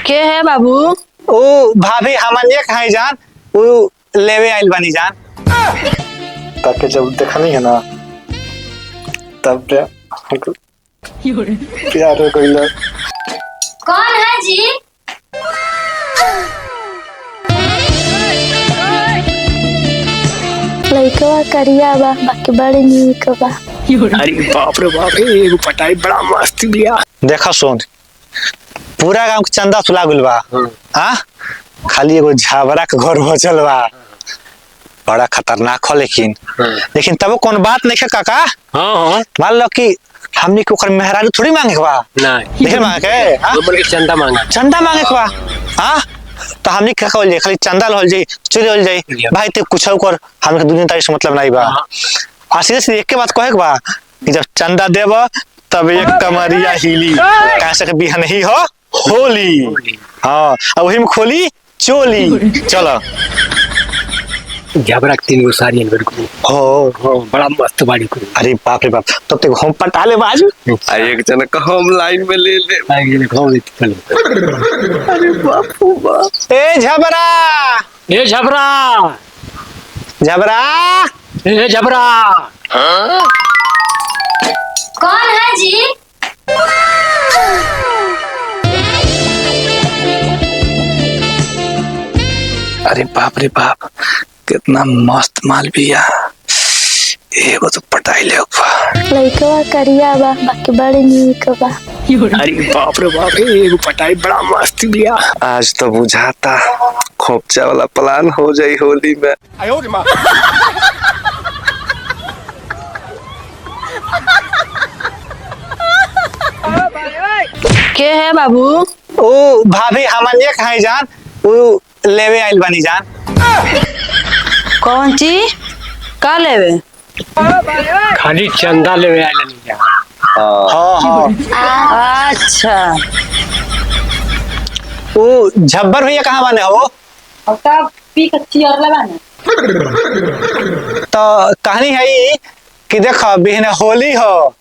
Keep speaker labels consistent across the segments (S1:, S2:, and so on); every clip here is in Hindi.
S1: के है बाबू?
S2: ओ भाभी हमन ये कहाँ जान वो लेवे आइल बानी जान।
S3: ताकि जब देखा नहीं है ना तब प्यार हो गई।
S4: कौन है जी?
S5: लइकवा करिया बा बाकी बड़ी नीक बा।
S6: अरे बाप रे बाप रे एगो पटाई बड़ा मस्त बिया।
S2: देखा सुन पूरा गांव के चंदा सुला गुल बा। हाँ खाली एगो झाबरा के घर बचल बा। बड़ा खतरनाक हो लेकिन तब कौन बात नहीं है काका।
S6: हाँ
S2: मान लो कि हमने के ओकर मेहरारू थोड़ी मांगे बा।
S6: नहीं
S2: मांगे के
S6: चंदा मांगा
S2: चंदा मांगे बा। हाँ तो हमने क्या कहल खाली चंदा लहल जाई चोरी हो जाई भाई ते कुछ कर हमके दुनिया तारीख से मतलब नहीं बा। सीधे सीधे एक के बात कहे बा कि जब चंदा देब तब एक कमरिया हिली कैसे के बिहान ही हो होली। हाँ अब वही में खोली चोली चलो
S6: झबरा 3 गो साड़ी हो बड़ा मस्त बाड़ी को।
S2: अरे बाप रे बाप तब तक हम पटाले बाजू
S7: एक जना का हम लाइन में ले ले।
S2: अरे बाप बाप ए झबरा
S6: ए झबरा
S2: झबरा
S6: ए झबरा।
S4: कौन है जी?
S2: अरे बाप रे बाप कितना मस्त माल बिया। एगो तो पटाई ले
S5: लइकवा करिया बा बाकी बड़ी नीक बा।
S6: अरे बाप रे बाप रे एगो पटाई बड़ा मस्त बिया।
S7: आज तो बुझाता खोपचा वाला प्लान हो जाई होली में।
S1: के है बाबू?
S2: ओ भाभी हमन ये कहाँ जान वो लेवे आइल बानी जान।
S1: कौन चीज का लेवे?
S6: खाली चंदा लेवे आइल जा।
S2: हाँ हाँ
S1: अच्छा
S2: वो झब्बर भैया कहाँ बने हो? तो कहानी है ये कि देखो बिहने होली हो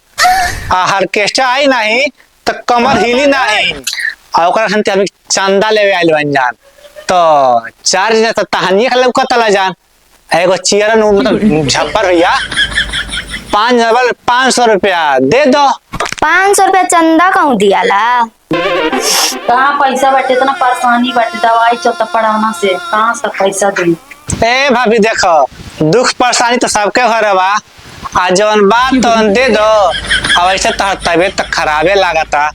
S2: ऑर्केस्ट्रा आई नहीं तो कमर हिली नहीं और ओकरा संते हम चंदा लेवे आइल बानी जान। तो 4 जना तो तहानिए के लौका तला जान एगो चियरन मतलब झब्बर भैया 500 रुपया दे दो।
S5: 500 रुपया चंदा कहूँ दियाला?
S1: कहाँ पैसा बाटे इतना परेशानी बाटे दवाई चलता पढ़ाना से कहाँ से पैसा दे।
S2: ए भाभी देखो दुख परेशानी तो सबके घर बा आज जवन बात तो दे दो। अब ऐसे तबियत तो खराबे लागता।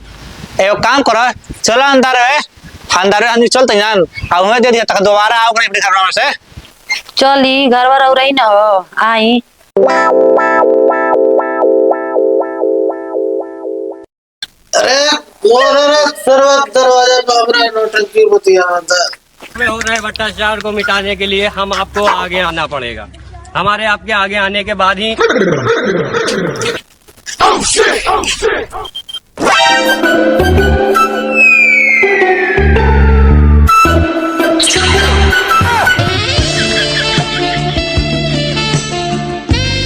S2: एगो काम करो चलो अंदर हम चलते जान अब हमें दे दिया तक दोबारा आओ अपने घर से।
S1: चली घर वर रही ना हो आई।
S3: अरे दरवाजा नौटंकी होती है।
S6: हो रहे भ्रष्टाचार को मिटाने के लिए हम आपको आगे आना पड़ेगा। हमारे आपके आगे आने के बाद ही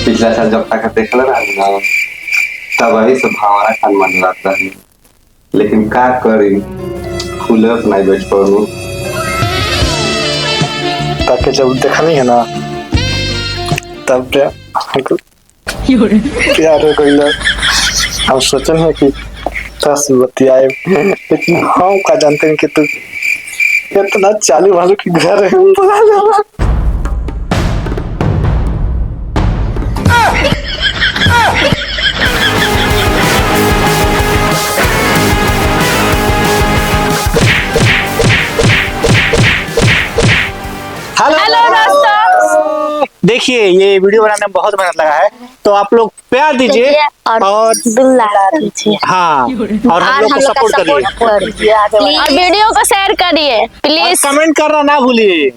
S7: पिछला साल जब तक देख ना तब वही सब हमारा खान मन रहता है लेकिन का करी खुलत नहीं बैठ पाऊँ।
S3: ताकि जब देखा नहीं है ना तब प्यार हो गई। हम सोचन है कि 10 बतियाए लेकिन हम का जानते हैं कि तू इतना चालू वालों के घर है।
S2: हेलो दोस्तों देखिए ये वीडियो बनाने में बहुत मेहनत लगा है तो आप लोग प्यार दीजिए और
S5: दुल्ला दीजिए।
S2: हाँ और हम लोग को सपोर्ट करिए
S5: और वीडियो को शेयर करिए प्लीज।
S2: कमेंट करना ना भूलिए।